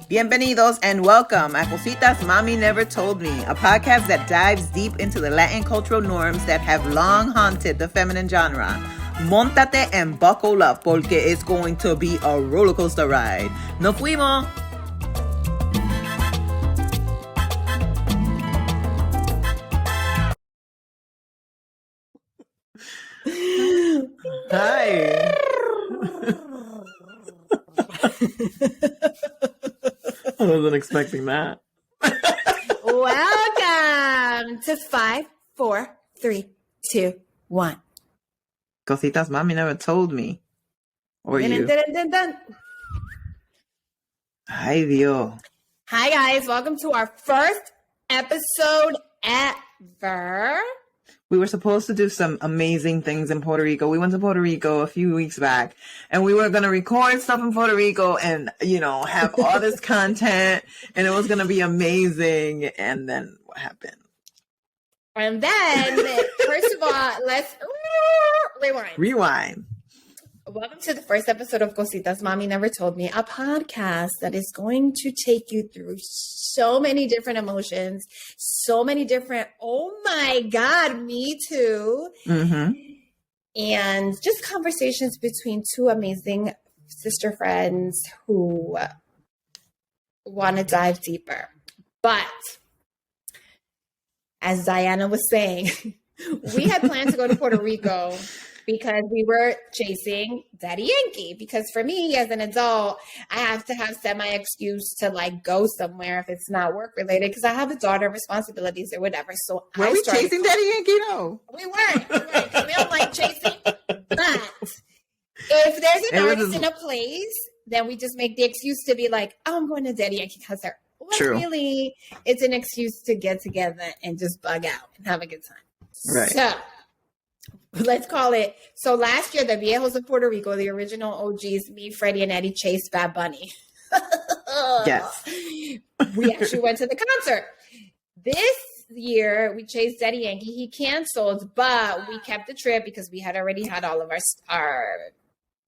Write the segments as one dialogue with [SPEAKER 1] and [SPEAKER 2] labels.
[SPEAKER 1] Bienvenidos and welcome a Cositas Mommy Never Told Me, a podcast that dives deep into the Latin cultural norms that have long haunted the feminine genre. Móntate and buckle up porque it's going to be a roller coaster ride. ¡Nos fuimos! Hi. I wasn't expecting that.
[SPEAKER 2] Welcome to 5, 4, 3, 2, 1.
[SPEAKER 1] Cositas Mommy Never Told Me. Or you. Ay, Dios.
[SPEAKER 2] Hi, guys. Welcome to our first episode ever.
[SPEAKER 1] We were supposed to do some amazing things in Puerto Rico. We went to Puerto Rico a few weeks back, and we were going to record stuff in Puerto Rico and, have all this content, and it was going to be amazing. And then what happened?
[SPEAKER 2] And then, first of all, let's rewind. Welcome to the first episode of Cositas Mommy Never Told Me, a podcast that is going to take you through so many different emotions, so many different, oh my God, me too.
[SPEAKER 1] Mm-hmm.
[SPEAKER 2] And just conversations between two amazing sister friends who want to dive deeper. But as Diana was saying, we had planned to go to Puerto Rico because we were chasing Daddy Yankee. Because for me, as an adult, I have to have semi-excuse to go somewhere if it's not work related because I have a daughter, responsibilities or whatever. So
[SPEAKER 1] were we chasing Daddy Yankee? No,
[SPEAKER 2] we weren't. We don't like chasing. But if there's an artist in a place, then we just make the excuse to be like, "Oh, I'm going to Daddy Yankee concert." Well,
[SPEAKER 1] true.
[SPEAKER 2] Really, it's an excuse to get together and just bug out and have a good time.
[SPEAKER 1] Right.
[SPEAKER 2] So let's call it. So last year, the Viejos of Puerto Rico, the original OGs, me, Freddie, and Eddie chased Bad Bunny.
[SPEAKER 1] Yes.
[SPEAKER 2] We actually went to the concert. This year, we chased Daddy Yankee. He canceled, but we kept the trip because we had already had all of our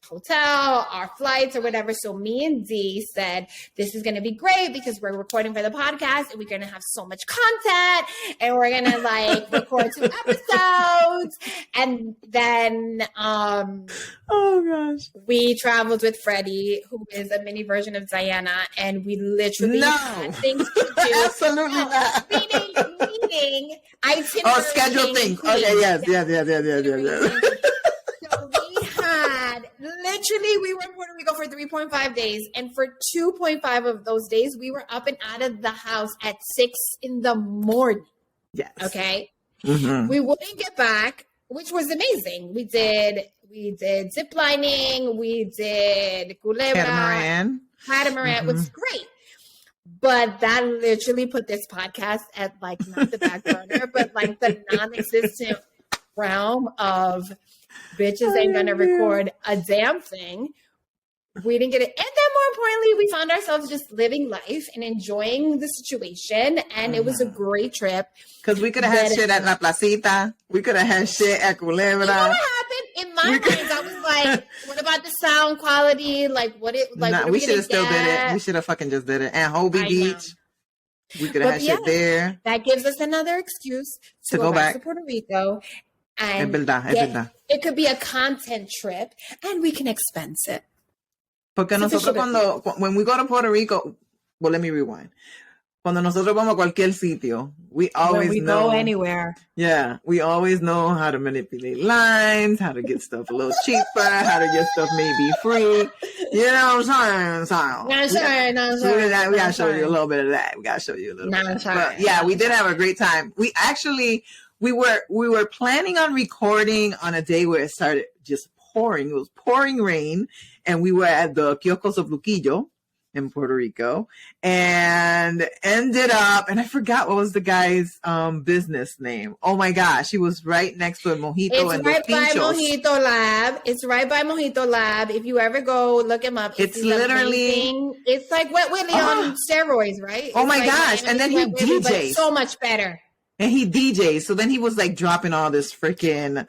[SPEAKER 2] hotel, our flights or whatever. So me and Dee said, this is going to be great because we're recording for the podcast and we're going to have so much content and we're going to record 2 episodes. And then,
[SPEAKER 1] oh gosh,
[SPEAKER 2] we traveled with Freddie, who is a mini version of Diana. And we literally had things to do.
[SPEAKER 1] Absolutely not.
[SPEAKER 2] Meaning,
[SPEAKER 1] schedule things. Okay. Yes.
[SPEAKER 2] Literally, we were in Puerto Rico for 3.5 days. And for 2.5 of those days, we were up and out of the house at 6 a.m.
[SPEAKER 1] Yes.
[SPEAKER 2] Okay.
[SPEAKER 1] Mm-hmm.
[SPEAKER 2] We wouldn't get back, which was amazing. We did zip lining. We did culebra. Catamaran was great. But that literally put this podcast at not the back burner, but the non-existent realm of bitches ain't gonna record a damn thing. We didn't get it. And then more importantly, we found ourselves just living life and enjoying the situation. And it was a great trip.
[SPEAKER 1] Because we could have had shit at La Placita. We could have had shit at Culebra.
[SPEAKER 2] You know what happened? In my mind, I was like, what about the sound quality?
[SPEAKER 1] We should have still did it. We should have fucking just did it. And Hobie Beach. We could have had shit there.
[SPEAKER 2] That gives us another excuse to go back to Puerto Rico. And it could be a content trip and we can expense it.
[SPEAKER 1] Porque nosotros when we go to Puerto Rico, well, let me rewind. Cuando nosotros vamos a cualquier sitio, we always know.
[SPEAKER 2] Go anywhere.
[SPEAKER 1] Yeah, we always know how to manipulate lines, how to get stuff a little cheaper, how to get stuff maybe free. You know what I'm saying? We got to show you a little bit of that. We got to show you a little bit. But yeah, we did have a great time. We actually... We were planning on recording on a day where it started just pouring. It was pouring rain, and we were at the Kioscos of Luquillo in Puerto Rico, and ended up, and I forgot what was the guy's business name. Oh my gosh, he was right next to a Mojito.
[SPEAKER 2] It's right by Mojito Lab. It's right by Mojito Lab. If you ever go, look him up.
[SPEAKER 1] It's literally
[SPEAKER 2] amazing. It's like Wet Willie on steroids, right?
[SPEAKER 1] Oh my gosh! And then he DJs
[SPEAKER 2] so much better.
[SPEAKER 1] And he DJs. So then he was dropping all this freaking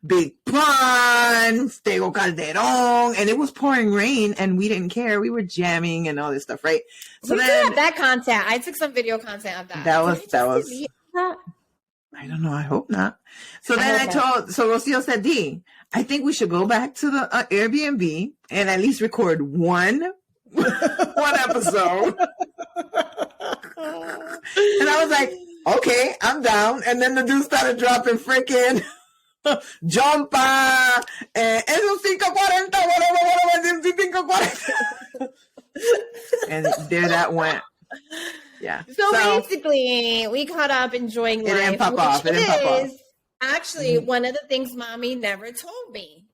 [SPEAKER 1] Big Pun, Tego Calderon, and it was pouring rain, and we didn't care. We were jamming and all this stuff, right?
[SPEAKER 2] So we then had that content. I took some video content of that.
[SPEAKER 1] That was. I don't know. I hope not. So then Rocio said, D, I think we should go back to the Airbnb and at least record one episode. And I was like, okay, I'm down. And then the dude started dropping freaking Jumpa and esos 540, and there that went. Yeah.
[SPEAKER 2] So basically, we caught up enjoying life.
[SPEAKER 1] It didn't pop off.
[SPEAKER 2] Actually, one of the things Mommy never told me.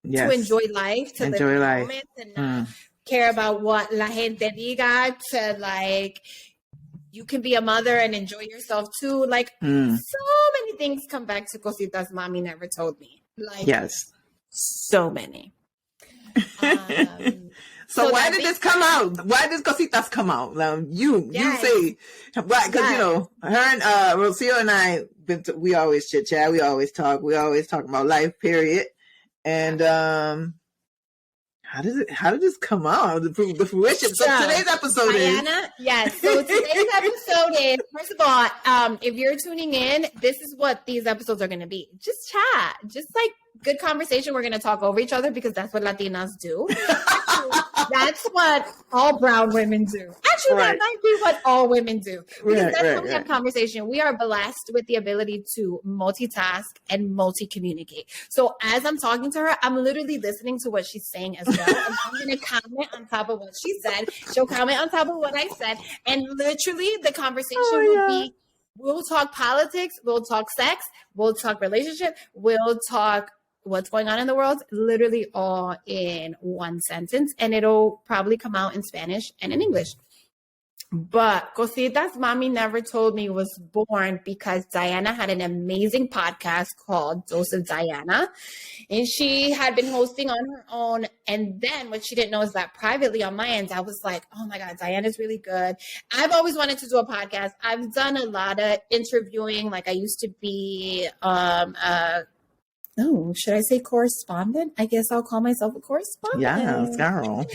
[SPEAKER 2] Yes. To enjoy life, to live the moment, and not care about what la gente diga, to like, you can be a mother and enjoy yourself too. Like, so many things come back to Cositas Mommy never told me. Like,
[SPEAKER 1] yes.
[SPEAKER 2] So many.
[SPEAKER 1] So why did this come out? Why did Cositas come out? You say, why? Because you know, her and Rocio and I, we always chit chat, we always talk about life, period. And how did this come out? The fruition. So today's episode
[SPEAKER 2] Diana, yes. So today's episode is, first of all, if you're tuning in, this is what these episodes are going to be. Just chat, just like good conversation. We're going to talk over each other because that's what Latinas do. That's what all brown women do. Actually, that might be what all women do. Because that's how we have conversation. We are blessed with the ability to multitask and multi-communicate. So as I'm talking to her, I'm literally listening to what she's saying as well. And I'm going to comment on top of what she said. She'll comment on top of what I said. And literally the conversation will be, we'll talk politics, we'll talk sex, we'll talk relationship, we'll talk what's going on in the world, literally all in one sentence, and it'll probably come out in Spanish and in English. But Cositas Mommy Never Told Me was born because Diana had an amazing podcast called Dose of Diana, and she had been hosting on her own. And then what she didn't know is that privately on my end, I was like, oh my God, Diana's really good. I've always wanted to do a podcast. I've done a lot of interviewing. Like I used to be, should I say correspondent? I guess I'll call myself a correspondent.
[SPEAKER 1] Yeah, girl.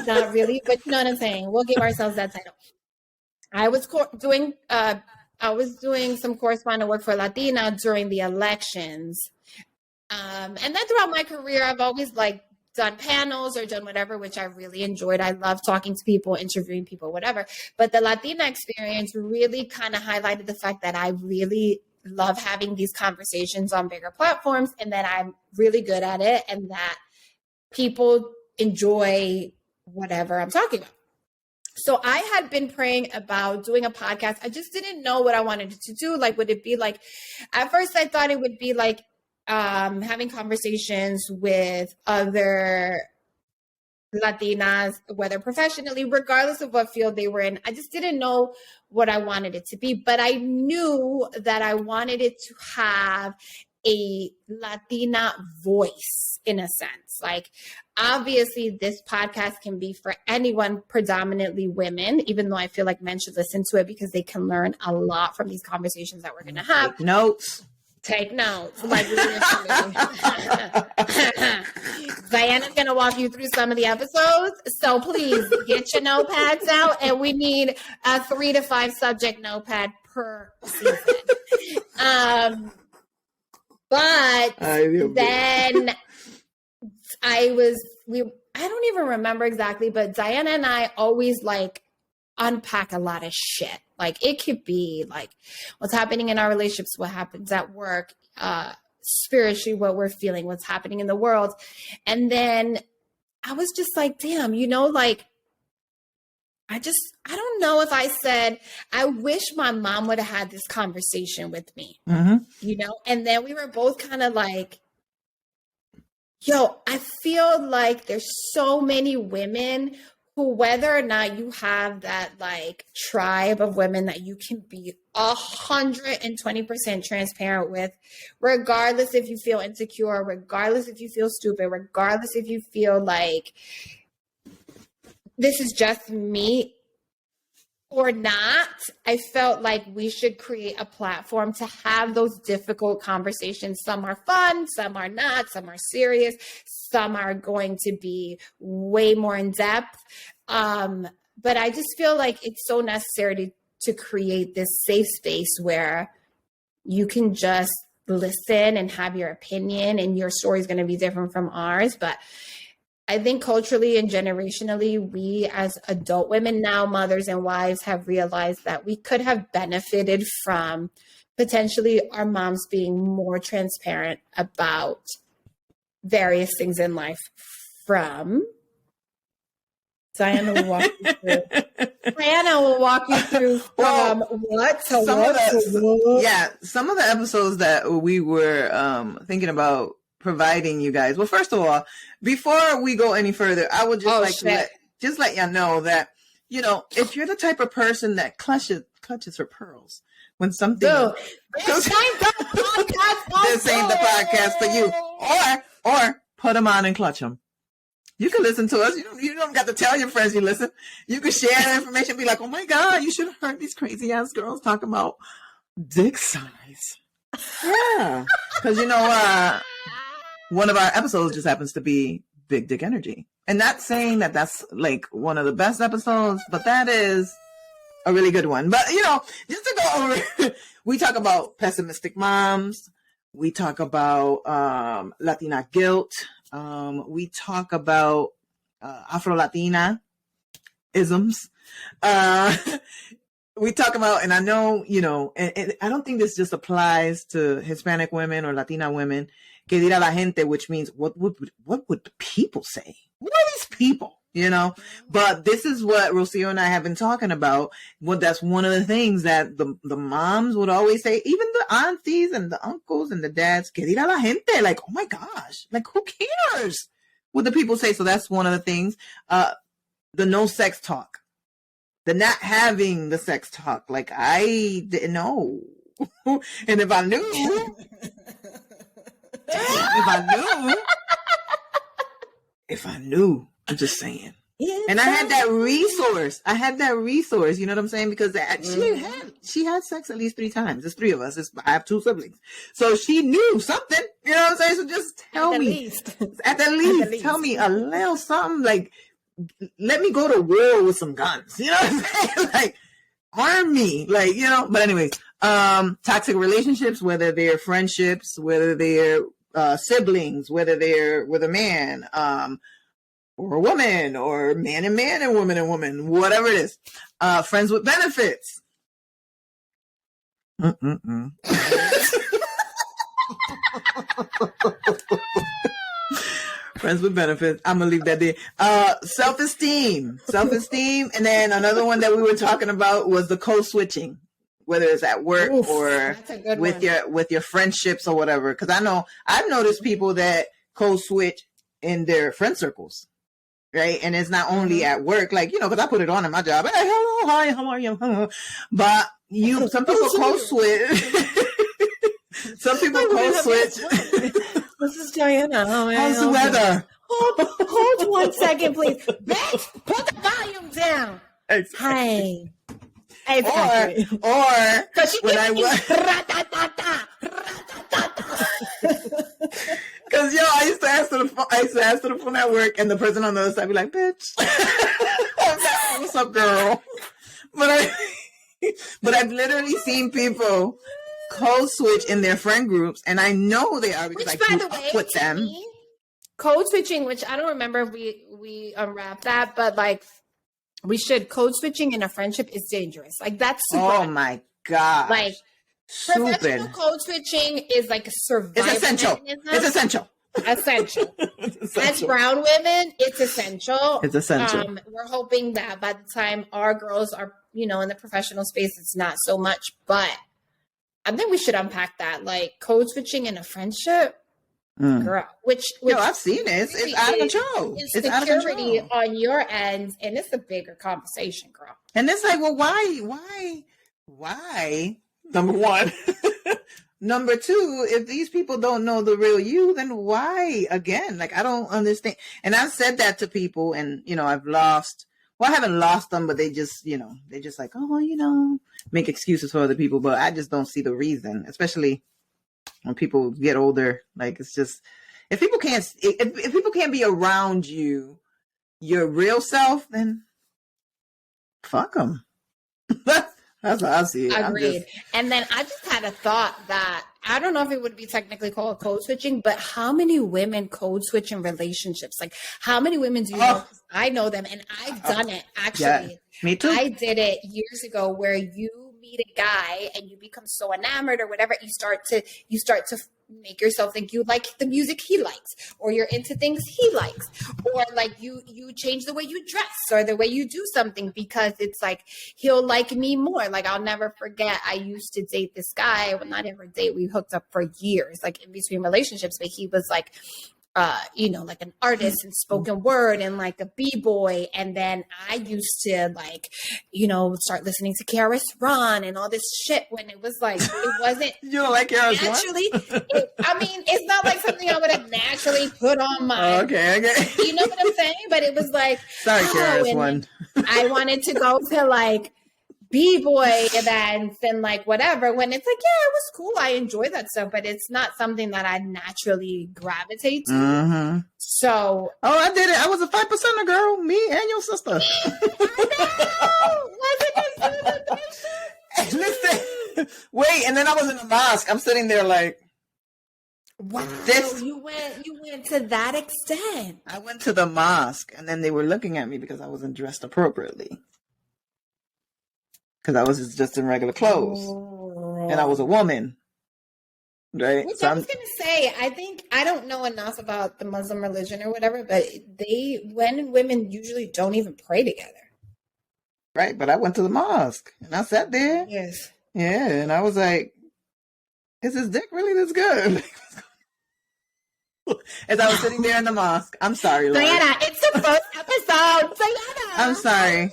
[SPEAKER 2] Not really, but you know what I'm saying. We'll give ourselves that title. I was doing some correspondent work for Latina during the elections, and then throughout my career, I've always done panels or done whatever, which I really enjoyed. I love talking to people, interviewing people, whatever. But the Latina experience really kind of highlighted the fact that I really love having these conversations on bigger platforms, and that I'm really good at it, and that people enjoy whatever I'm talking about. So I had been praying about doing a podcast. I just didn't know what I wanted to do. Like, would it be like, at first I thought it would be like having conversations with other Latinas, whether professionally, regardless of what field they were in. I just didn't know what I wanted it to be, but I knew that I wanted it to have a Latina voice in a sense. Like, obviously this podcast can be for anyone, predominantly women, even though I feel like men should listen to it because they can learn a lot from these conversations that we're going to have. Take notes. Like, Diana's going to walk you through some of the episodes. So please get your notepads out, and we need a 3 to 5 subject notepad per season. But then I don't even remember exactly, but Diana and I always unpack a lot of shit. Like, it could be like what's happening in our relationships, what happens at work, spiritually, what we're feeling, what's happening in the world. And then I was just like, damn, I don't know if I said, I wish my mom would have had this conversation with me, and then we were both kind of like, yo, I feel like there's so many women who, whether or not you have that tribe of women that you can be 120% transparent with, regardless if you feel insecure, regardless if you feel stupid, regardless if you feel like this is just me, or not, I felt like we should create a platform to have those difficult conversations. Some are fun, some are not, some are serious, some are going to be way more in depth. But I just feel like it's so necessary to create this safe space where you can just listen and have your opinion, and your story is going to be different from ours. But I think culturally and generationally, we as adult women, now mothers and wives, have realized that we could have benefited from potentially our moms being more transparent about various things in life. From Diana will walk you through. Diana will walk you through from what to what.
[SPEAKER 1] Yeah, some of the episodes that we were thinking about providing you guys. Well, first of all, before we go any further, I would just let y'all know that, you know, if you're the type of person that clutches her pearls when something
[SPEAKER 2] this ain't
[SPEAKER 1] the podcast for you, or put them on and clutch them. You can listen to us. You don't got to tell your friends you listen. You can share the information. Be like, oh my God, you should have heard these crazy ass girls talk about dick size. Yeah, because one of our episodes just happens to be Big Dick Energy. And not saying that that's like one of the best episodes, but that is a really good one. But, you know, just to go over, we talk about pessimistic moms. We talk about Latina guilt. We talk about Afro-Latina isms. We talk about, and I know, you know, and I don't think this just applies to Hispanic women or Latina women, que dirá la gente, which means what would the people say? What are these people? You know, but this is what Rocio and I have been talking about. Well, that's one of the things that the moms would always say, even the aunties and the uncles and the dads, que dirá la gente? Like, oh my gosh, like who cares what the people say? So that's one of the things. The no sex talk, the not having the sex talk. Like I didn't know, and if I knew. If I knew, I'm just saying. And I had that resource. You know what I'm saying? Because she had sex at least 3 times. There's 3 of us. I have 2 siblings. So she knew something. You know what I'm saying? So just tell me. At the least. Tell me a little something. Like, let me go to war with some guns. You know what I'm saying? Like, arm me. Like, you know. But anyways, toxic relationships, whether they're friendships, whether they're siblings, whether they're with a man, or a woman, or man and woman and woman, whatever it is. Friends with benefits. Friends with benefits. I'm gonna leave that there. Self-esteem, and then another one that we were talking about was the code switching. Whether it's at work or with your friendships or whatever. Because I know I've noticed people that code switch in their friend circles, right? And it's not only at work, like, you know, because I put it on in my job. Hey, hello, hi, how are you? But some people code switch. Some people code switch.
[SPEAKER 2] This is Diana.
[SPEAKER 1] How's the weather?
[SPEAKER 2] Hold 1 second, please. Bitch, put the volume down. Exactly. Hi. Exactly.
[SPEAKER 1] Or when I was, because I used to answer the phone at work, and the person on the other side be like, "Bitch, what's up, girl?" But I've literally seen people code switch in their friend groups, and I know they are because I keep up with them.
[SPEAKER 2] Code switching, which I don't remember if we unwrapped that, but like. We should. Code switching in a friendship is dangerous. Like that's super.
[SPEAKER 1] Oh my God.
[SPEAKER 2] Like professional code switching is like a survival.
[SPEAKER 1] It's essential.
[SPEAKER 2] Mechanism.
[SPEAKER 1] It's essential.
[SPEAKER 2] As brown women, it's essential.
[SPEAKER 1] It's essential.
[SPEAKER 2] We're hoping that by the time our girls are, in the professional space, it's not so much. But I think we should unpack that. Like code switching in a friendship. Girl, which
[SPEAKER 1] I've seen it. It's out of control.
[SPEAKER 2] It's out of control on your end, and it's a bigger conversation, girl.
[SPEAKER 1] And it's like, well, why? Number one. Number two, if these people don't know the real you, then why again? Like, I don't understand. And I've said that to people, and I've lost well, I haven't lost them, but they just, they're just like, oh, make excuses for other people. But I just don't see the reason, especially when people get older. Like, it's just, if people can't be around you, your real self, then fuck them. That's how I see it.
[SPEAKER 2] Agreed. And then I just had a thought that I don't know if it would be technically called code switching, but how many women code switch in relationships? Like, how many women do you know? I know them, and I've done it, actually. Yeah,
[SPEAKER 1] me too.
[SPEAKER 2] I did it years ago, where you meet a guy and you become so enamored or whatever, you start to make yourself think you like the music he likes, or you're into things he likes, or like you change the way you dress or the way you do something because it's like he'll like me more. Like, I'll never forget, I used to date this guy. Well, not ever date, we hooked up for years, like in between relationships, but he was like like an artist and spoken word and like a b-boy. And then I used to start listening to KRS Ron and all this shit when it was like, it wasn't
[SPEAKER 1] you don't like KRS
[SPEAKER 2] naturally. It's not like something I would have naturally put on my.
[SPEAKER 1] Okay.
[SPEAKER 2] You know what I'm saying? But it was like,
[SPEAKER 1] sorry, KRS One.
[SPEAKER 2] I wanted to go to like b-boy events and like whatever, when it's like, yeah, it was cool, I enjoy that stuff, but it's not something that I naturally gravitate to.
[SPEAKER 1] Mm-hmm.
[SPEAKER 2] So
[SPEAKER 1] I did it. I was a 5%er girl, me and your sister.
[SPEAKER 2] I know.
[SPEAKER 1] Listen, wait, and then I was in the mosque. I'm sitting there like,
[SPEAKER 2] wow, you went to that extent.
[SPEAKER 1] I went to the mosque, and then they were looking at me because I wasn't dressed appropriately. Because I was just in regular clothes, and I was a woman, right?
[SPEAKER 2] Which I was going to say, I don't know enough about the Muslim religion or whatever, but men and women usually don't even pray together.
[SPEAKER 1] Right, but I went to the mosque, and I sat there.
[SPEAKER 2] Yes.
[SPEAKER 1] Yeah, and I was like, is his dick really this good? As I was sitting there in the mosque. I'm sorry, Lord.
[SPEAKER 2] Diana, it's the first episode. Diana.
[SPEAKER 1] I'm sorry.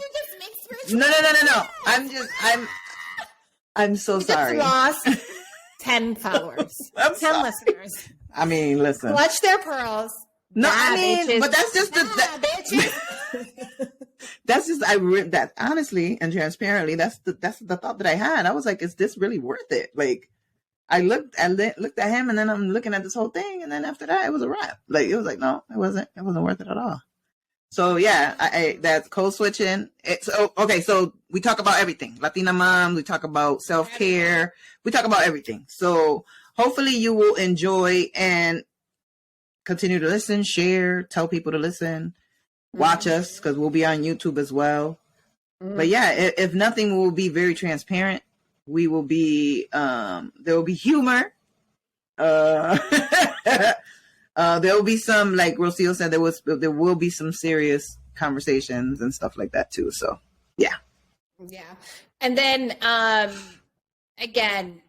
[SPEAKER 1] No. I'm so sorry.
[SPEAKER 2] Just lost 10 followers. 10 listeners.
[SPEAKER 1] I mean, listen.
[SPEAKER 2] Clutch their pearls.
[SPEAKER 1] No, bitches. But that's just that's just that honestly and transparently. That's the thought that I had. I was like, is this really worth it? Like, I looked at him, and then I'm looking at this whole thing, and then after that, it was a wrap. Like, it was like, no, it wasn't worth it at all. So yeah, that's code switching. Okay. So we talk about everything. Latina moms. We talk about self-care. We talk about everything. So hopefully you will enjoy and continue to listen, share, tell people to listen, watch us, because we'll be on YouTube as well. But yeah, if nothing, we'll be very transparent. We will be, there will be humor. There will be some, like Rocio said, there will be some serious conversations and stuff like that too. So, yeah.
[SPEAKER 2] Yeah. And then, again,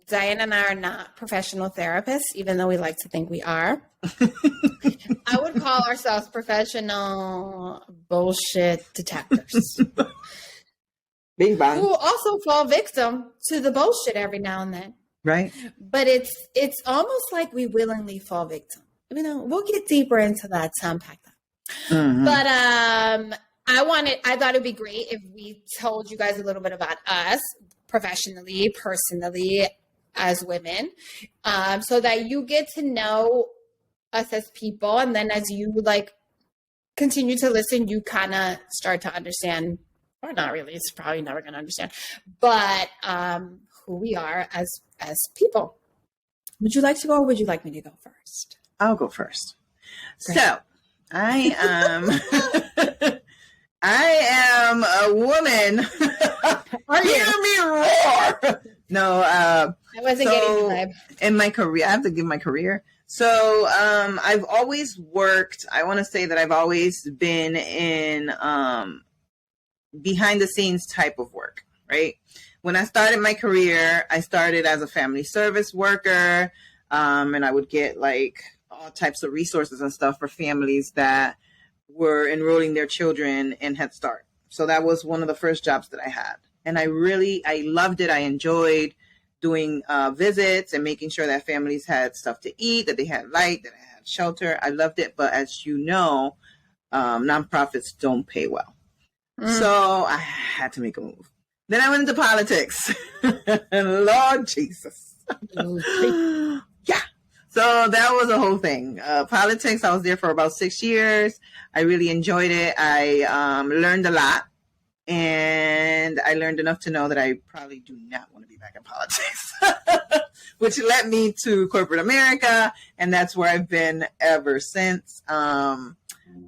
[SPEAKER 2] Diana and I are not professional therapists, even though we like to think we are. I would call ourselves professional bullshit detectors.
[SPEAKER 1] Bing bang.
[SPEAKER 2] Who also fall victim to the bullshit every now and then.
[SPEAKER 1] Right.
[SPEAKER 2] But it's almost like we willingly fall victim. We'll get deeper into that to unpack that. Mm-hmm. But I thought it'd be great if we told you guys a little bit about us professionally, personally, as women, so that you get to know us as people, and then as you continue to listen, you kind of start to understand, or not really. It's probably never going to understand, but who we are as people. Would you like to go, or would you like me to go first?
[SPEAKER 1] I'll go first. Great. So I am a woman. Hear me roar. No, I
[SPEAKER 2] wasn't getting the vibe.
[SPEAKER 1] In my career, I have to give my career. So I've always worked. I want to say that I've always been in behind the scenes type of work, right? When I started my career, I started as a family service worker, and I would get all types of resources and stuff for families that were enrolling their children in Head Start. So that was one of the first jobs that I had. And I loved it. I enjoyed doing visits and making sure that families had stuff to eat, that they had light, that I had shelter. I loved it. But as you know, nonprofits don't pay well. So I had to make a move. Then I went into politics. Lord Jesus. Yeah. So that was a whole thing. Politics, I was there for about 6 years. I really enjoyed it. I learned a lot. And I learned enough to know that I probably do not want to be back in politics, which led me to corporate America. And that's where I've been ever since.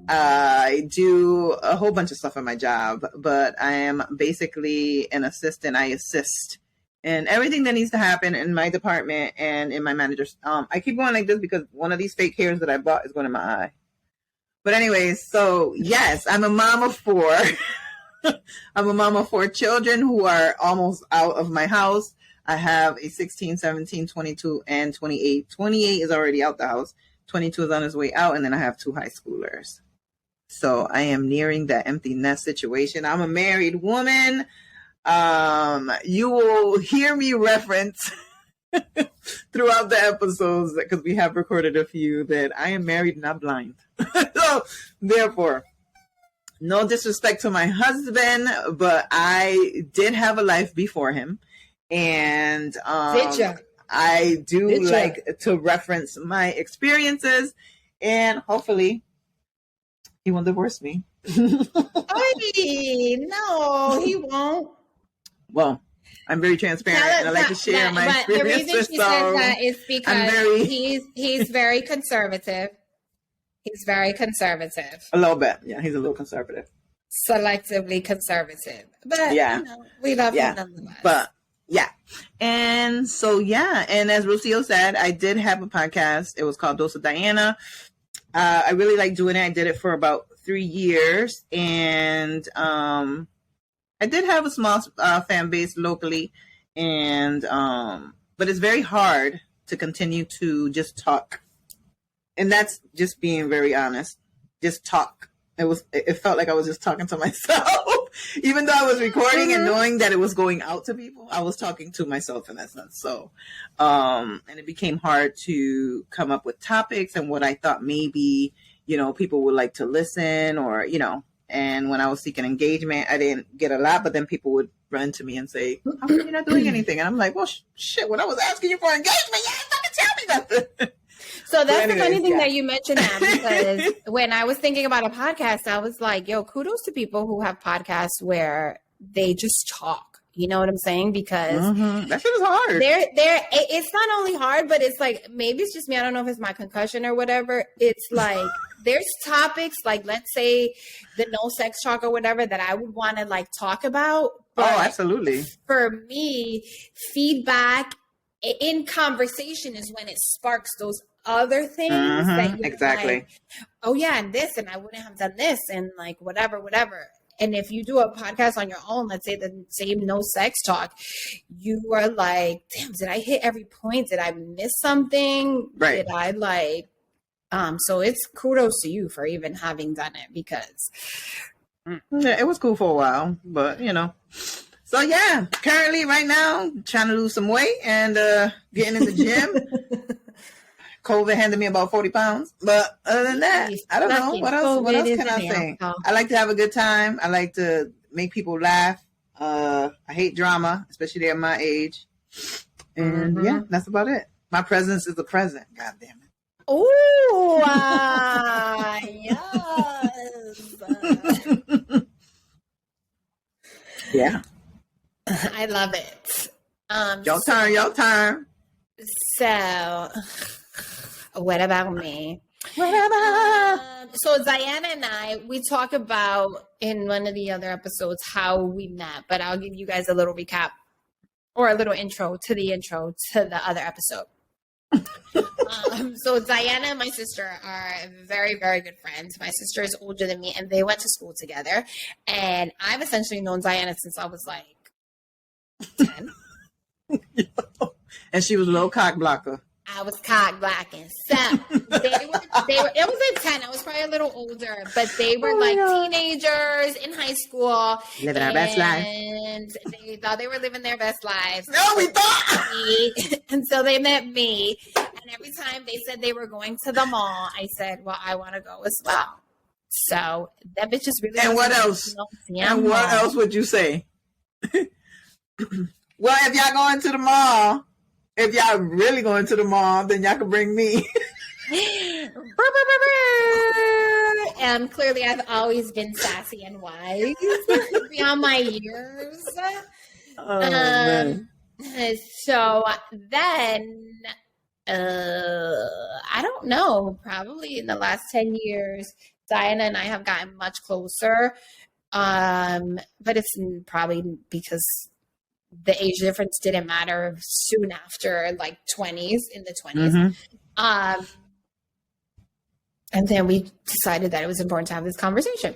[SPEAKER 1] I do a whole bunch of stuff in my job, but I am basically an assistant. I assist in everything that needs to happen in my department and in my manager's. I keep going like this because one of these fake hairs that I bought is going in my eye. But anyways, so yes, I'm a mom of 4. I'm a mom of 4 children who are almost out of my house. I have a 16, 17, 22, and 28. 28 is already out the house. 22 is on his way out. And then I have 2 high schoolers. So I am nearing that empty nest situation. I'm a married woman. You will hear me reference throughout the episodes, because we have recorded a few, that I am married, not blind. So therefore, no disrespect to my husband, but I did have a life before him. And I do like to reference my experiences, and hopefully he won't divorce me.
[SPEAKER 2] No, he won't.
[SPEAKER 1] Well, I'm very transparent, and I like to share my experiences.
[SPEAKER 2] The reason she says that is because he's very conservative. He's very conservative.
[SPEAKER 1] A little bit. Yeah, he's a little conservative.
[SPEAKER 2] Selectively conservative. But, yeah, we love him nonetheless.
[SPEAKER 1] But, yeah. And so, yeah. And as Rocio said, I did have a podcast. It was called Dose of Diana. I really like doing it. I did it for about 3 years. And I did have a small fan base locally. And but it's very hard to continue to just talk. And that's just being very honest. Just talk. It felt like I was just talking to myself. Even though I was recording and knowing that it was going out to people, I was talking to myself in that sense. So, and it became hard to come up with topics and what I thought maybe, people would like to listen, or, and when I was seeking engagement, I didn't get a lot, but then people would run to me and say, how come you're not doing anything? And I'm like, well, shit, when I was asking you for engagement, you didn't fucking tell me nothing.
[SPEAKER 2] So that's the funny thing that you mentioned that, because when I was thinking about a podcast, I was like, yo, kudos to people who have podcasts where they just talk. You know what I'm saying? Because
[SPEAKER 1] that shit is hard.
[SPEAKER 2] It's not only hard, but it's like, maybe it's just me. I don't know if it's my concussion or whatever. It's like, there's topics like, let's say the no sex talk or whatever, that I would want to like talk about. But
[SPEAKER 1] absolutely.
[SPEAKER 2] For me, feedback in conversation is when it sparks those other things that you're
[SPEAKER 1] exactly
[SPEAKER 2] like, oh yeah, and this, and I wouldn't have done this, and like whatever. And if you do a podcast on your own, let's say the same no sex talk, you are like, damn, did I hit every point? Did I miss something?
[SPEAKER 1] Right.
[SPEAKER 2] Did I like so it's kudos to you for even having done it, because
[SPEAKER 1] yeah, it was cool for a while, but so yeah, currently right now trying to lose some weight and getting in the gym. COVID handed me about 40 pounds. But other than that, I don't know. What else can I say? I like to have a good time. I like to make people laugh. I hate drama, especially at my age. And yeah, that's about it. My presence is a present. God damn it.
[SPEAKER 2] Oh, yes.
[SPEAKER 1] Yeah.
[SPEAKER 2] I love it.
[SPEAKER 1] Your turn.
[SPEAKER 2] So, what about me? So Diana and I, we talk about in one of the other episodes how we met, but I'll give you guys a little recap or a little intro to the other episode. So Diana and my sister are very, very good friends. My sister is older than me, and they went to school together. And I've essentially known Diana since I was like 10.
[SPEAKER 1] And she was a little cock blocker.
[SPEAKER 2] I was cock blocking. So they were, it was at 10. I was probably a little older, but they were teenagers in high school.
[SPEAKER 1] Living our best life.
[SPEAKER 2] And they thought they were living their best lives.
[SPEAKER 1] No, we thought.
[SPEAKER 2] And so they met me. And every time they said they were going to the mall, I said, well, I want to go as well. So that bitch is really.
[SPEAKER 1] And what else? And what else would you say? Well, if y'all going to the mall, if y'all really going to the mall, then y'all can bring me.
[SPEAKER 2] Clearly, I've always been sassy and wise beyond my years. So then, I don't know. Probably in the last 10 years, Diana and I have gotten much closer. But it's probably because the age difference didn't matter soon after, like 20s, in the 20s. Mm-hmm. And then we decided that it was important to have this conversation.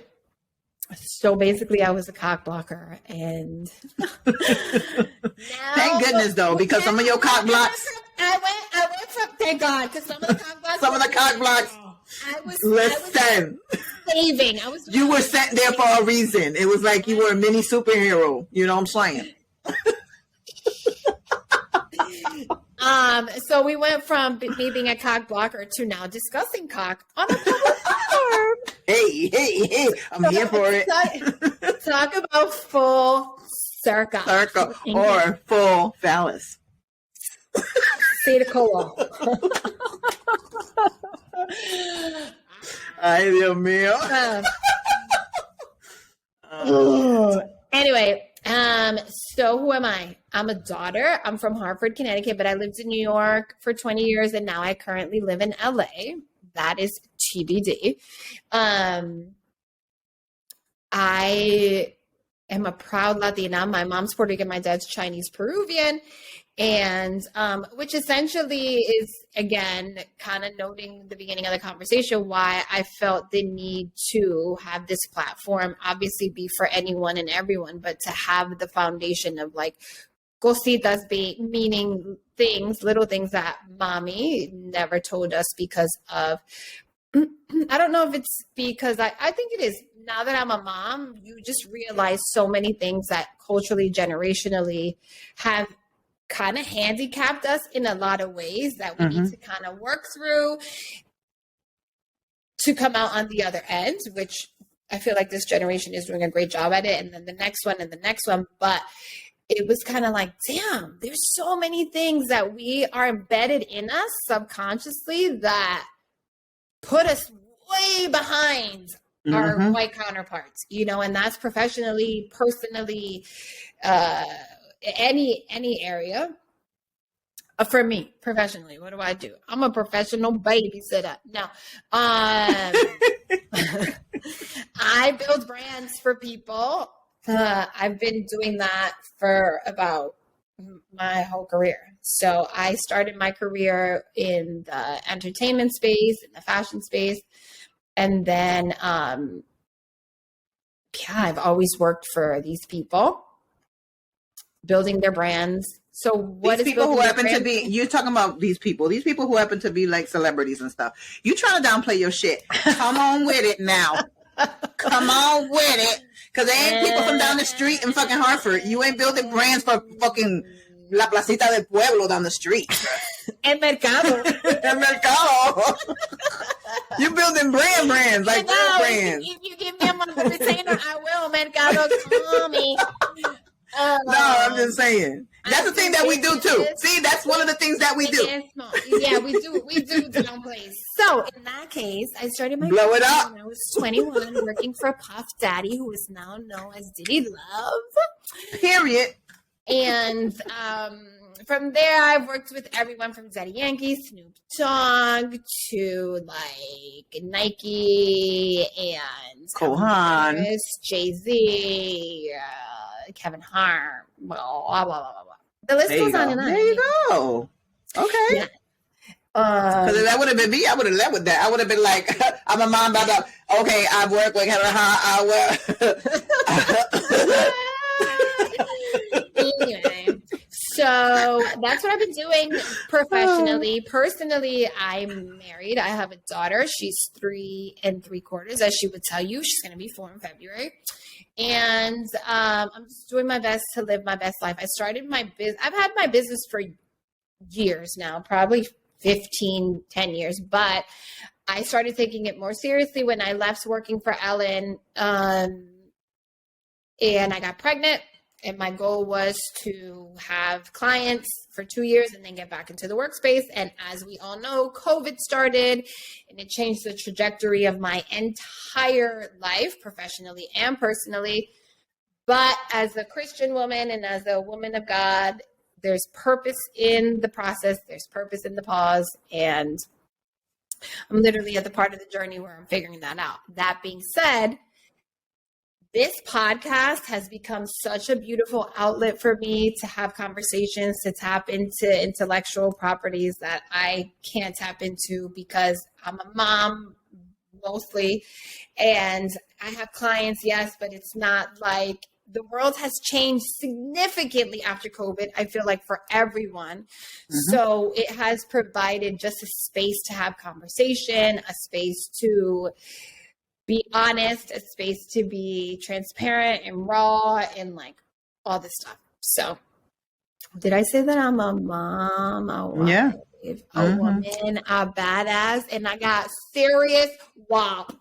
[SPEAKER 2] So basically, I was a cock blocker, and
[SPEAKER 1] thank goodness though, because some of your cock blocks.
[SPEAKER 2] I went from thank God, because some of the cock blocks.
[SPEAKER 1] Some of the cock blocks. I was
[SPEAKER 2] saving.
[SPEAKER 1] You were sent there for a reason. It was like you were a mini superhero. You know what I'm saying?
[SPEAKER 2] So we went from me being a cock blocker to now discussing cock on a public platform.
[SPEAKER 1] Hey, I'm here for it.
[SPEAKER 2] Talk about full circle.
[SPEAKER 1] Or full phallus.
[SPEAKER 2] Say the cola.
[SPEAKER 1] Ay, Dios mío.
[SPEAKER 2] Anyway, so who am I? I'm a daughter. I'm from Hartford, Connecticut, but I lived in New York for 20 years, and now I currently live in LA. That is TBD. I am a proud Latina. My mom's Puerto Rican, my dad's Chinese Peruvian, and which essentially is, again, kind of noting the beginning of the conversation, why I felt the need to have this platform, obviously be for anyone and everyone, but to have the foundation of like Cositas meaning things, little things that mommy never told us because of, I don't know if it's because I think it is. Now that I'm a mom, you just realize so many things that culturally, generationally have kind of handicapped us in a lot of ways that we need to kind of work through to come out on the other end, which I feel like this generation is doing a great job at it. And then the next one and the next one. But it was kind of like, damn, there's so many things that we are embedded in us subconsciously that put us way behind our white counterparts, you know, and that's professionally, personally, any area. For me, professionally, what do? I'm a professional babysitter. No. I build brands for people. I've been doing that for about my whole career. So I started my career in the entertainment space, in the fashion space. And then, I've always worked for these people, building their brands. So what these
[SPEAKER 1] people who happen to be, you're talking about these people who happen to be like celebrities and stuff. You trying to downplay your shit. Come on with it now. Come on with it. Because there ain't people from down the street in fucking Hartford. You ain't building brands for fucking La Placita del Pueblo down the street.
[SPEAKER 2] El Mercado.
[SPEAKER 1] El Mercado. You're building brands, like real brands.
[SPEAKER 2] If you give me a monthly retainer, I will. Mercado, call me.
[SPEAKER 1] No, I'm just saying. That's the thing that we do too. See, that's one of the things that we do.
[SPEAKER 2] Yeah, we do downplays. So in that case, I started my
[SPEAKER 1] blow it up
[SPEAKER 2] when I was 21, working for Puff Daddy, who is now known as Diddy Love.
[SPEAKER 1] Period.
[SPEAKER 2] And from there, I've worked with everyone from Daddy Yankee, Snoop Dogg, to like Nike and
[SPEAKER 1] Kohan,
[SPEAKER 2] Jay-Z, Kevin Hart, blah, blah, blah, blah, blah. The list goes on and on.
[SPEAKER 1] There you go. Okay.
[SPEAKER 2] Yeah.
[SPEAKER 1] Because if that would have been me, I would have led with that. I would have been like, I'm a mom, blah, blah. Okay, I've worked with Kevin Hart.
[SPEAKER 2] Anyway, so that's what I've been doing professionally. Personally, I'm married. I have a daughter. She's 3 3/4, as she would tell you. She's going to be 4 in February. And I'm just doing my best to live my best life. I started my business. I've had my business for years now, probably 10 years. But I started taking it more seriously when I left working for Ellen, and I got pregnant. And my goal was to have clients for 2 years and then get back into the workspace. And as we all know, COVID started and it changed the trajectory of my entire life, professionally and personally. But as a Christian woman and as a woman of God, there's purpose in the process. There's purpose in the pause. And I'm literally at the part of the journey where I'm figuring that out. That being said, this podcast has become such a beautiful outlet for me to have conversations, to tap into intellectual properties that I can't tap into because I'm a mom mostly. And I have clients, yes, but it's not like the world has changed significantly after COVID, I feel like for everyone. So it has provided just a space to have conversation, a space to be honest, a space to be transparent and raw and like all this stuff. So did I say that I'm a mom, a wife, a woman, a badass, and I got serious WAP?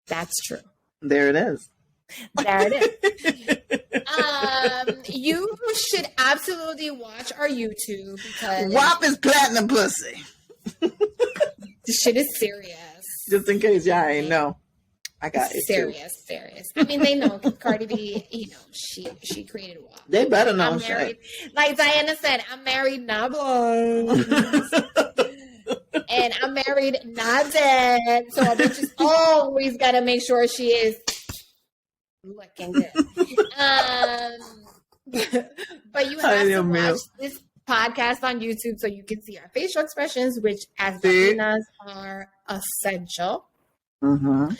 [SPEAKER 2] That's true.
[SPEAKER 1] There it is.
[SPEAKER 2] There it is. You should absolutely watch our YouTube because
[SPEAKER 1] WAP is platinum pussy.
[SPEAKER 2] This shit is serious.
[SPEAKER 1] Just in case y'all ain't know. I got it.
[SPEAKER 2] Serious. I mean, they know Cardi B, she created WAP.
[SPEAKER 1] They better know.
[SPEAKER 2] I'm married. Like Diana said, I'm married, not blind. And I'm married, not dead. So a bitch is always got to make sure she is looking good. But you have to watch this podcast on YouTube so you can see our facial expressions, which as Latinas are essential. And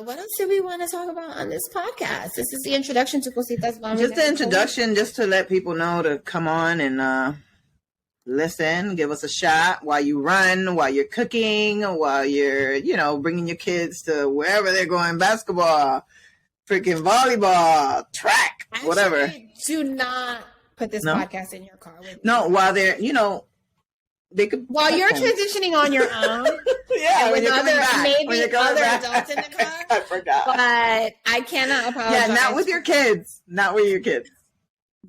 [SPEAKER 2] what else do we want to talk about on this podcast? This is the introduction to Cositas.
[SPEAKER 1] Just the introduction, just to let people know to come on and listen, give us a shot while you run, while you're cooking, while you're, bringing your kids to wherever they're going, basketball, freaking volleyball, track, whatever.
[SPEAKER 2] Do not put this podcast in your car with you.
[SPEAKER 1] No, while they're, they could.
[SPEAKER 2] While you're transitioning on your own.
[SPEAKER 1] Yeah,
[SPEAKER 2] with other adults in the car.
[SPEAKER 1] I forgot.
[SPEAKER 2] But I cannot apologize.
[SPEAKER 1] Yeah, not with your kids. Not with your kids.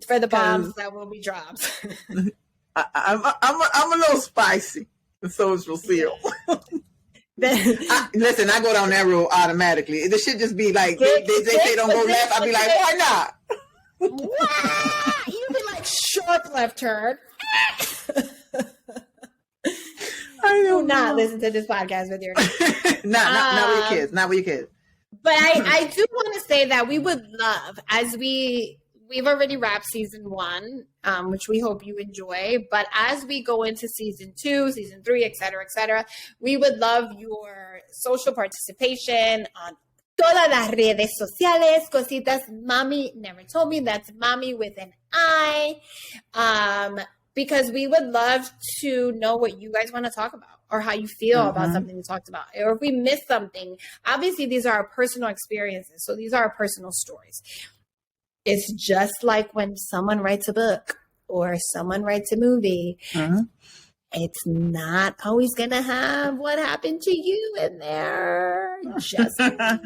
[SPEAKER 2] For the bombs that will be dropped.
[SPEAKER 1] I'm a little spicy. And so is Rocio. Listen, I go down that road automatically. This should just be like, they say don't go left. I'll be like, why not?
[SPEAKER 2] You be like, sharp left turn.
[SPEAKER 1] I
[SPEAKER 2] do not listen to this podcast with your kids.
[SPEAKER 1] Not with your kids. Not with your kids.
[SPEAKER 2] But I do want to say that we would love, as we've already wrapped season 1, which we hope you enjoy. But as we go into season 2, season 3, et cetera, we would love your social participation on todas las redes sociales. Cositas Mommy never told me. That's mommy with an I. Because we would love to know what you guys want to talk about or how you feel about something we talked about. Or if we missed something. Obviously, these are our personal experiences. So these are our personal stories. It's just like when someone writes a book or someone writes a movie. It's not always going to have what happened to you in there. Just
[SPEAKER 1] right.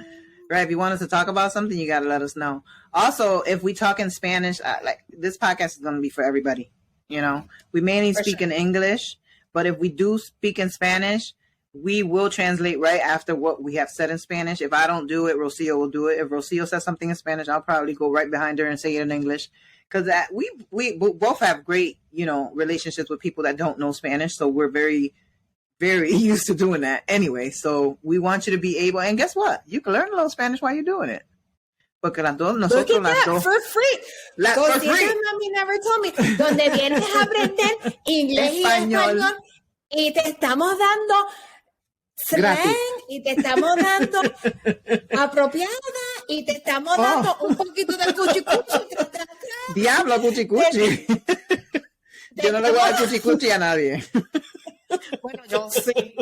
[SPEAKER 1] If you want us to talk about something, you got to let us know. Also, if we talk in Spanish, this podcast is going to be for everybody. We mainly speak in English, but if we do speak in Spanish, we will translate right after what we have said in Spanish. If I don't do it, Rocio will do it. If Rocio says something in Spanish, I'll probably go right behind her and say it in English. Because we both have great, relationships with people that don't know Spanish. So we're very, very used to doing that anyway. So we want you to be able, and guess what? You can learn a little Spanish while you're doing it. Porque las dos, nosotros las dos.
[SPEAKER 2] For free.
[SPEAKER 1] For free.
[SPEAKER 2] Mami never told me. Donde vienes a aprender inglés y español. Y te estamos dando slang. Y te estamos dando apropiada. Y te estamos dando un poquito de cuchi-cuchi.
[SPEAKER 1] Diablo, cuchi-cuchi. Yo no le voy a dar cuchi-cuchi a nadie.
[SPEAKER 2] Bueno, yo sí.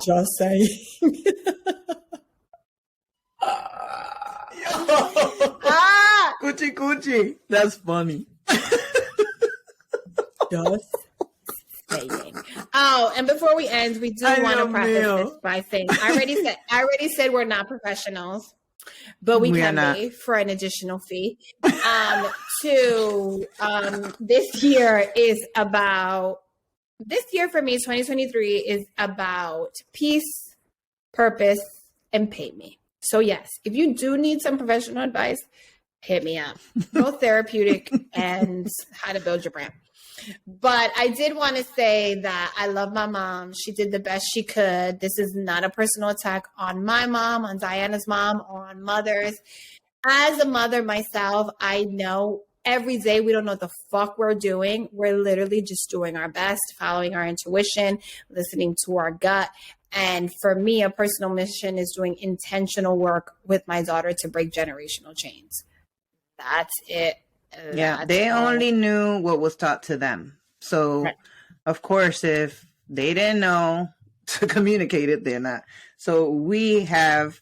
[SPEAKER 2] Just saying.
[SPEAKER 1] Coochie coochie. That's funny.
[SPEAKER 2] Just saying. Oh, and before we end, we do want to preface this by saying I already said we're not professionals, but we can be for an additional fee. This year for me, 2023 is about peace, purpose, and pay me. So yes, if you do need some professional advice, hit me up. Both therapeutic and how to build your brand. But I did want to say that I love my mom. She did the best she could. This is not a personal attack on my mom, on Diana's mom, or on mothers. As a mother myself, I know every day we don't know what the fuck we're doing. We're literally just doing our best, following our intuition, listening to our gut. And for me, a personal mission is doing intentional work with my daughter to break generational chains. That's it.
[SPEAKER 1] Yeah, they only knew what was taught to them. So, right. Of course, if they didn't know to communicate it, they're not. So we have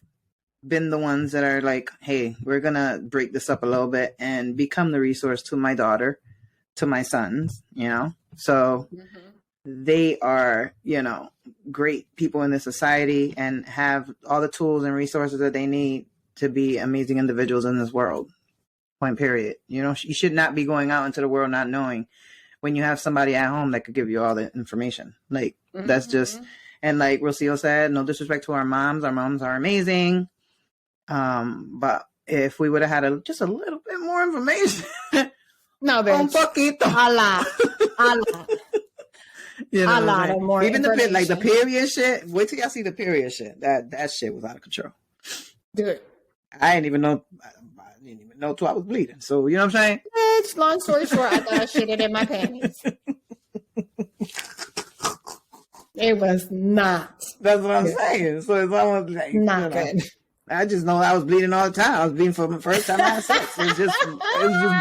[SPEAKER 1] been the ones that are like, hey, we're going to break this up a little bit and become the resource to my daughter, to my sons, you know? So they are, you know, great people in this society and have all the tools and resources that they need to be amazing individuals in this world. Point period. You know, you should not be going out into the world not knowing when you have somebody at home that could give you all the information. Like, that's just, and like Rocio said, no disrespect to our moms are amazing. But if we would have had just a little bit more information.
[SPEAKER 2] No, bitch.
[SPEAKER 1] Un poquito.
[SPEAKER 2] A lot.
[SPEAKER 1] You know,
[SPEAKER 2] a lot of more
[SPEAKER 1] even the period shit. Wait till y'all see the period shit. That shit was out of control.
[SPEAKER 2] Dude.
[SPEAKER 1] I didn't even know till I was bleeding. So, you know what I'm saying?
[SPEAKER 2] It's long story short, I thought I shitted in my panties. It was not.
[SPEAKER 1] That's what I'm saying. So it's almost like
[SPEAKER 2] not good.
[SPEAKER 1] I just know I was bleeding all the time. I was bleeding for the first time I had sex. It was just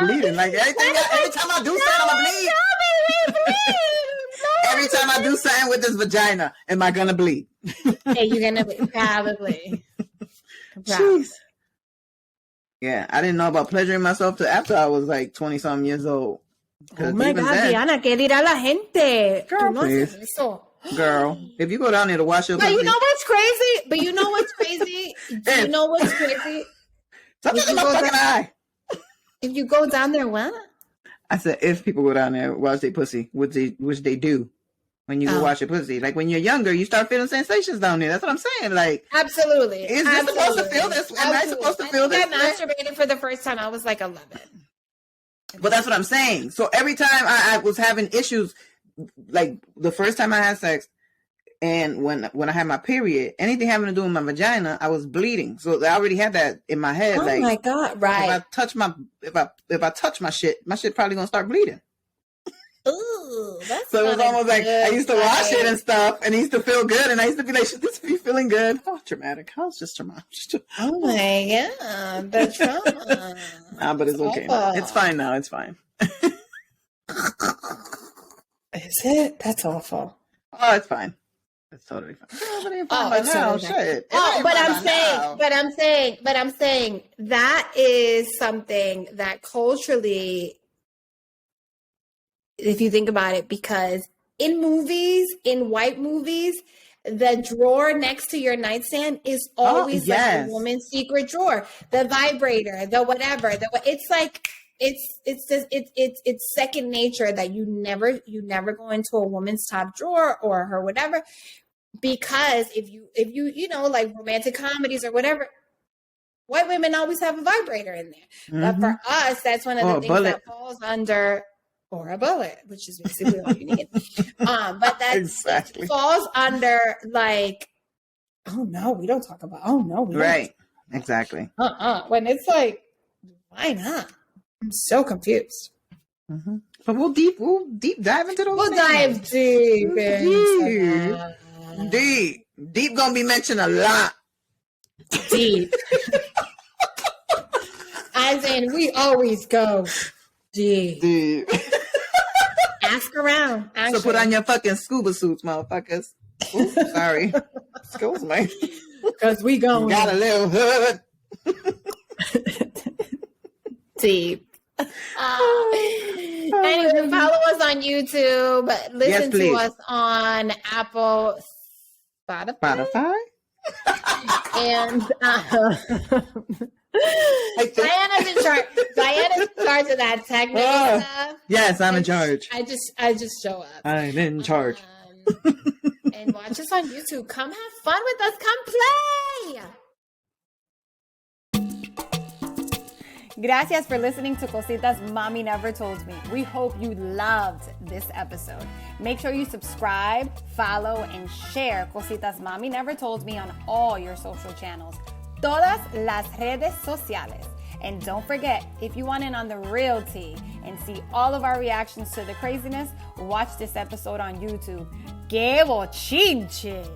[SPEAKER 1] bleeding. Like every time I do something, I'm gonna bleed. Every time I do something with this vagina, am I gonna bleed?
[SPEAKER 2] Hey, you're gonna bleed. Probably.
[SPEAKER 1] Jeez. Yeah, I didn't know about pleasuring myself till after I was like 20-something years old.
[SPEAKER 2] Oh my God, Diana, ¿qué dirá la gente?
[SPEAKER 1] Girl, please. Girl, if you go down there to wash your
[SPEAKER 2] pussy. You know what's crazy? Do you know what's crazy?
[SPEAKER 1] Something's in my fucking eye.
[SPEAKER 2] If you go down there, what?
[SPEAKER 1] I said, if people go down there wash their pussy, which they do. When you go wash your pussy. Like when you're younger, you start feeling sensations down there. That's what I'm saying. Like,
[SPEAKER 2] absolutely.
[SPEAKER 1] Is this supposed to feel this? Am I supposed to feel this?
[SPEAKER 2] I masturbated for the first time. I was like 11.
[SPEAKER 1] But that's what I'm saying. So every time I was having issues, like the first time I had sex and when I had my period, anything having to do with my vagina, I was bleeding. So I already had that in my head.
[SPEAKER 2] Oh like, my God. Right.
[SPEAKER 1] If I touch my shit probably gonna start bleeding.
[SPEAKER 2] Ooh, that's
[SPEAKER 1] so it was almost like I used to wash it and stuff, and it used to feel good, and I used to be like, "Should this be feeling good?" Oh, dramatic. I was just dramatic.
[SPEAKER 2] Oh my God, the trauma.
[SPEAKER 1] Nah, but it's okay. Now. It's fine now. It's fine.
[SPEAKER 2] Is it? That's awful.
[SPEAKER 1] Oh, it's fine. It's totally fine. Shit.
[SPEAKER 2] But I'm saying that is something that culturally, if you think about it, because in movies, in white movies, the drawer next to your nightstand is always like a woman's secret drawer, the vibrator, the whatever. It's like it's second nature that you never go into a woman's top drawer or her whatever, because if you know, like romantic comedies or whatever, white women always have a vibrator in there. But for us, that's one of the things that falls under. Or a bullet, which is basically all you need. But that falls under like, oh no, we don't talk about. Oh no, we
[SPEAKER 1] right, don't. Exactly.
[SPEAKER 2] When it's like, why not? I'm so confused.
[SPEAKER 1] Mm-hmm. But we'll deep dive into those.
[SPEAKER 2] We'll dive deep.
[SPEAKER 1] Deep gonna be mentioned a lot.
[SPEAKER 2] Deep. As in, we always go deep. Ask around. Actually.
[SPEAKER 1] So put on your fucking scuba suits, motherfuckers. Oops, sorry. Excuse me.
[SPEAKER 2] Because we going.
[SPEAKER 1] Got a little hood.
[SPEAKER 2] Deep. Anyway, follow us on YouTube. Listen to us on Apple, Spotify? And Diana's in charge. Diana's in charge of that technical stuff.
[SPEAKER 1] Yes, I'm in charge.
[SPEAKER 2] I just show up.
[SPEAKER 1] I'm in charge.
[SPEAKER 2] And watch us on YouTube. Come have fun with us. Come play.
[SPEAKER 3] Gracias for listening to Cositas Mommy Never Told Me. We hope you loved this episode. Make sure you subscribe, follow, and share Cositas Mommy Never Told Me on all your social channels. Todas las redes sociales. And don't forget, if you want in on the real tea and see all of our reactions to the craziness, watch this episode on YouTube. ¡Qué bochinche!